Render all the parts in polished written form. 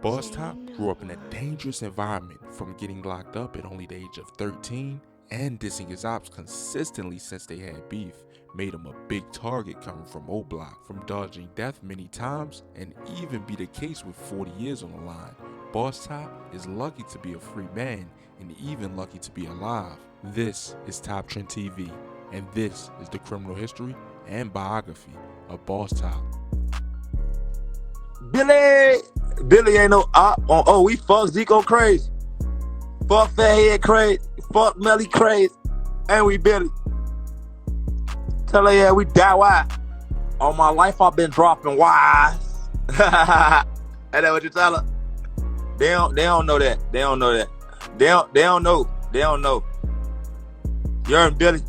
Bosstop grew up in a dangerous environment, from getting locked up at only the age of 13 and dissing his ops consistently since they had beef made him a big target coming from Oblock, from dodging death many times and even be the case with 40 years on the line. Bosstop is lucky to be a free man and even lucky to be alive. This is Top Trend TV, and this is the criminal history and biography of Bosstop. Billy ain't no op on. Oh, we fuck Zico crazy. Fuck Fathead crazy. Fuck Melly crazy. And we Billy. Tell her, yeah, we die wise. All my life I've been dropping wise. Ain't that what you tell her? They don't know that. They don't know that. They don't know. They don't know. You heard me, Billy?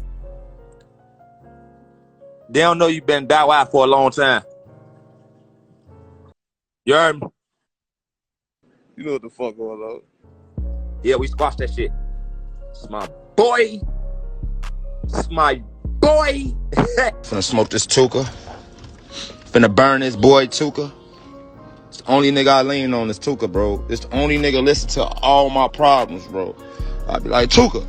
They don't know you been die wise for a long time. You heard me? You know what the fuck going on. Yeah, we squashed that shit. It's my boy. It's my boy. Finna smoke this Tuka. Finna burn this boy Tuka. It's the only nigga I lean on is Tuka, bro. It's the only nigga listen to all my problems, bro. I be like, Tuka.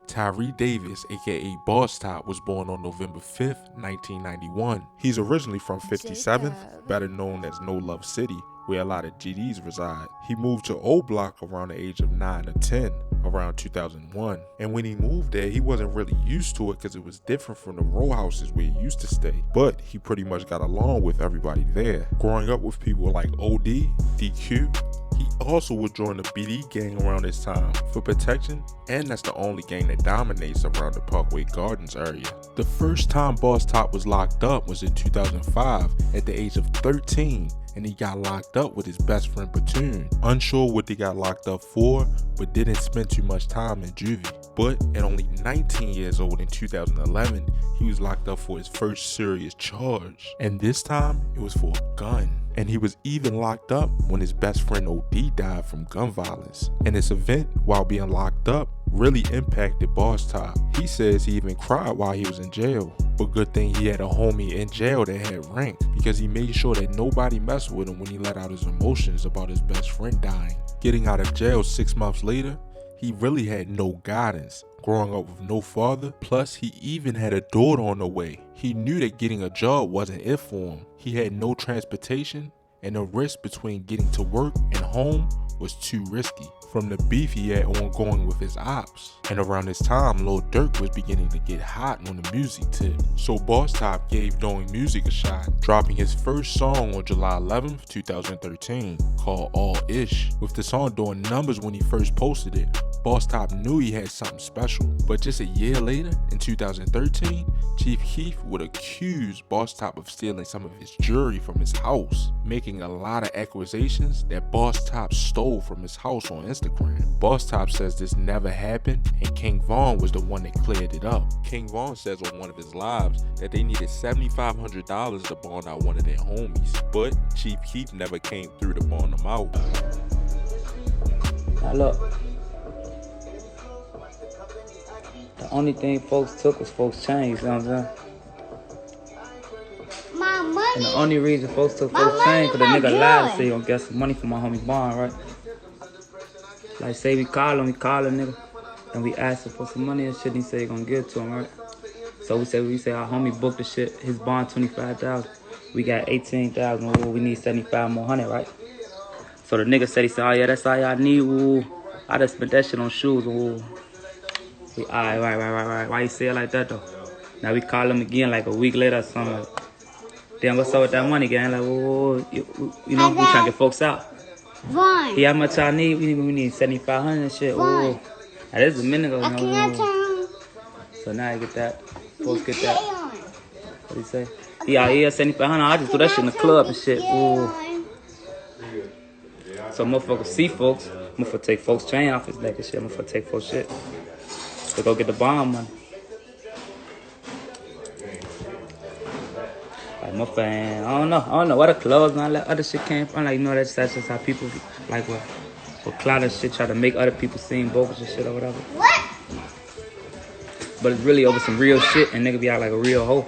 Tyree Davis, aka Bosstop, was born on November 5th, 1991. He's originally from 57th, better known as No Love City, where a lot of GDs reside. He moved to Oblock around the age of 9 or 10, around 2001. And when he moved there, he wasn't really used to it because it was different from the row houses where he used to stay. But he pretty much got along with everybody there. Growing up with people like Odee, DQ, he also would join the BD gang around this time for protection, and that's the only gang that dominates around the Parkway Gardens area. The first time Bosstop was locked up was in 2005 at the age of 13, and he got locked up with his best friend Patoon. Unsure what they got locked up for, but didn't spend too much time in juvie. But at only 19 years old in 2011, he was locked up for his first serious charge, and this time it was for a gun. And he was even locked up when his best friend Odee died from gun violence. And this event, while being locked up, really impacted Bosstop. He says he even cried while he was in jail. But good thing he had a homie in jail that had rank, because he made sure that nobody messed with him when he let out his emotions about his best friend dying. Getting out of jail 6 months later, he really had no guidance, growing up with no father, plus he even had a daughter on the way. He knew that getting a job wasn't it for him. He had no transportation, and the risk between getting to work and home was too risky, from the beef he had ongoing with his ops. And around this time, Lil Durk was beginning to get hot on the music tip. So Bosstop gave doing music a shot, dropping his first song on July 11th, 2013, called All Ish. With the song doing numbers when he first posted it, Bosstop knew he had something special. But just a year later, in 2013, Chief Keef would accuse Bosstop of stealing some of his jewelry from his house, making a lot of accusations that Bosstop stole from his house on Instagram. Bosstop says this never happened, and King Von was the one that cleared it up. King Von says on one of his lives that they needed $7,500 to bond out one of their homies, but Chief Keef never came through to bond them out. Now look, the only thing folks took was folks' change, you know what I'm saying? My money. And the only reason folks took folks' change because the nigga lied to say he gonna get some money from my homie Bond, right? Like say we call him nigga, and we ask him for some money and shit, and he say he gonna give it to him, right? So we say our homie booked the shit, his bond 25,000, we got 18,000, we need 75 more hundred, right? So the nigga said, oh yeah, that's all y'all need, ooh. I just spent that shit on shoes, ooh. We, all right. Why you say it like that though? Now we call him again like a week later or something. Like, damn, what's up with that money, gang? Like, whoa, you know, we trying to get folks out. Vaughn. Yeah, how much I need? We need 7,500 and shit. Ooh. Now this is a minute ago. You know, so now you get that. Folks get that. What do you say? Yeah, 7,500. I just do that shit in the club and shit. Ooh. So motherfuckers see folks. Motherfucker take folks' chain off his neck and shit. Motherfucker take folks' shit. To go get the bond money. Like my fan, I don't know where the clubs and all that other shit came from. Like, you know, that's just how people like with clout and shit try to make other people seem bogus and shit or whatever. What? But it's really over some real shit and nigga be out like a real hoe.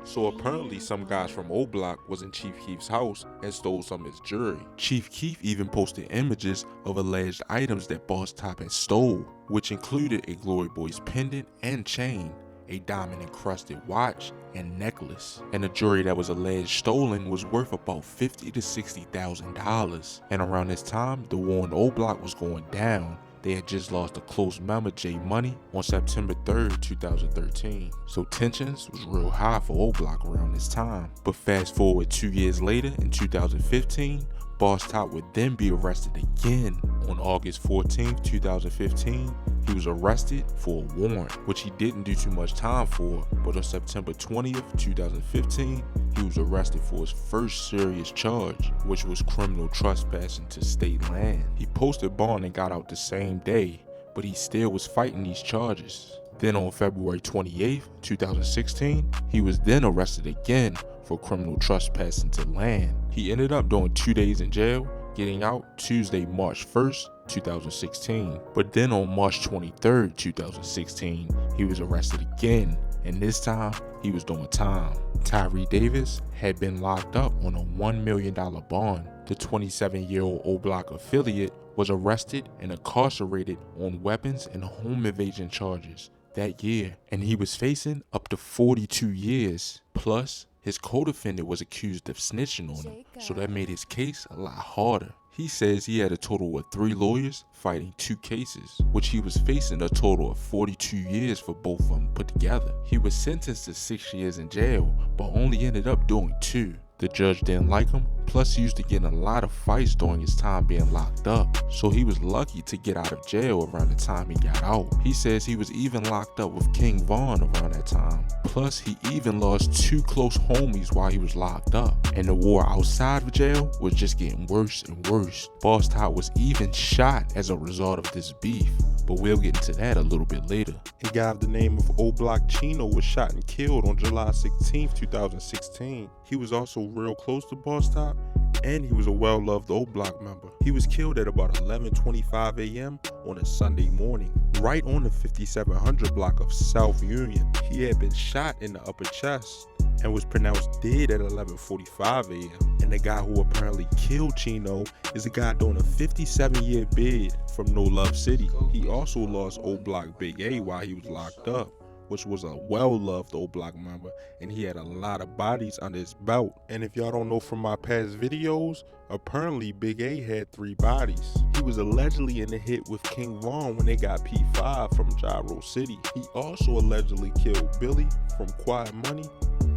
So apparently some guys from Oblock was in Chief Keef's house and stole some of his jewelry. Chief Keef even posted images of alleged items that Bosstop had stole, which included a Glory Boys pendant and chain, a diamond encrusted watch and necklace, and the jewelry that was alleged stolen was worth about $50,000 to $60,000. And around this time, the war on Oblock was going down. They had just lost a close member, J Money, on September 3rd, 2013. So tensions was real high for Oblock around this time. But fast forward 2 years later, in 2015, Bosstop would then be arrested again. On August 14th, 2015, he was arrested for a warrant, which he didn't do too much time for, but on September 20th, 2015, he was arrested for his first serious charge, which was criminal trespassing to state land. He posted bond and got out the same day, but he still was fighting these charges. Then on February 28th, 2016, he was then arrested again for criminal trespassing to land. He ended up doing 2 days in jail, getting out Tuesday, March 1st, 2016. But then on March 23rd, 2016, he was arrested again, and this time he was doing time. Tyree Davis had been locked up on a $1 million bond. The 27-year-old Oblock affiliate was arrested and incarcerated on weapons and home invasion charges that year, and he was facing up to 42 years. Plus, his co-defendant was accused of snitching on him, so that made his case a lot harder. He says he had a total of 3 lawyers fighting 2 cases, which he was facing a total of 42 years for both of them put together. He was sentenced to 6 years in jail, but only ended up doing 2. The judge didn't like him, plus he used to get in a lot of fights during his time being locked up, so he was lucky to get out of jail around the time he got out. He says he was even locked up with King Von around that time, plus he even lost 2 close homies while he was locked up, and the war outside of jail was just getting worse and worse. Bosstop was even shot as a result of this beef, but we'll get into that a little bit later. A guy of the name of Oblock Chino was shot and killed on July 16th, 2016. He was also real close to Bosstop, and he was a well-loved Oblock member. He was killed at about 11:25 a.m. on a Sunday morning, right on the 5700 block of South Union. He had been shot in the upper chest and was pronounced dead at 11:45 a.m. And the guy who apparently killed Chino is a guy doing a 57-year bid from No Love City. He also lost Oblock Big A while he was locked up, which was a well-loved Oblock member, and he had a lot of bodies under his belt. And if y'all don't know from my past videos, apparently Big A had 3 bodies. He was allegedly in the hit with King Von when they got P5 from Gyro City. He also allegedly killed Billy from Quiet Money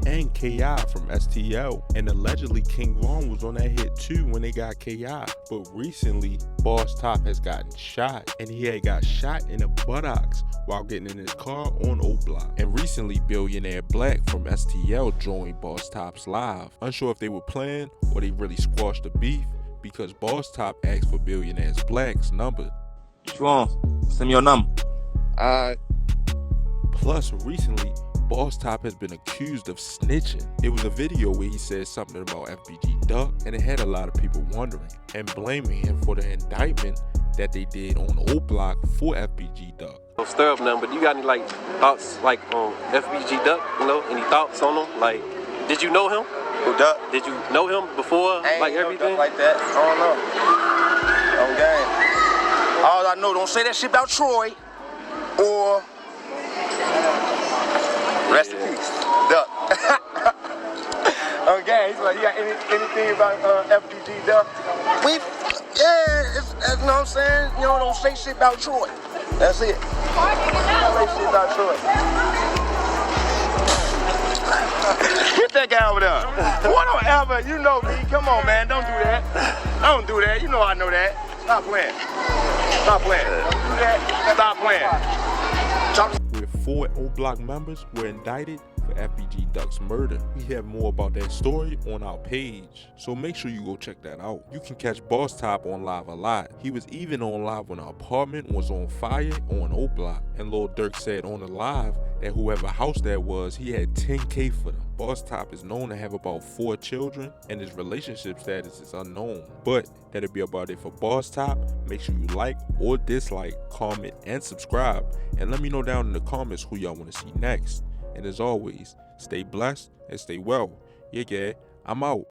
and KI from STL, and allegedly King Von was on that hit too when they got KI. But recently, Bosstop has gotten shot, and he had got shot in the buttocks while getting in his car on Oblock. And recently, Billionaire Black from STL joined Bosstop's live. Unsure if they were playing or they really squashed the beef, because Bosstop asked for Billionaire Black's number. What you want? Send me your number. Alright. Plus, recently, Bosstop has been accused of snitching. It was a video where he said something about FBG Duck, and it had a lot of people wondering and blaming him for the indictment that they did on Oblock for FBG Duck. Don't stir up nothing, but you got any like thoughts like on FBG Duck? You know, any thoughts on him? Like, did you know him? Who Duck? Did you know him before? Like everything? Like that. I don't know. On game. All I know, don't say that shit about Troy or rest in peace, Duck. Okay, he's like, you got anything about FBG Duck? You know what I'm saying? You know, don't say shit about Troy. That's it. Don't say shit about Troy. Get that guy over there. What ever, you know me. Come on, man, don't do that. Don't do that. You know I know that. Stop playing. Stop playing. Don't do that. Stop playing. Where 4 Oblock members were indicted for FBG Duck's murder. We have more about that story on our page, so make sure you go check that out. You can catch Bosstop on live a lot. He was even on live when our apartment was on fire on Oblock, and Lil Durk said on the live that whoever house that was, he had 10K for them. Bosstop is known to have about 4 children, and his relationship status is unknown. But that'll be about it for Bosstop. Make sure you like or dislike, comment, and subscribe, and let me know down in the comments who y'all want to see next. And as always, Stay blessed and stay well. Yeah, I'm out.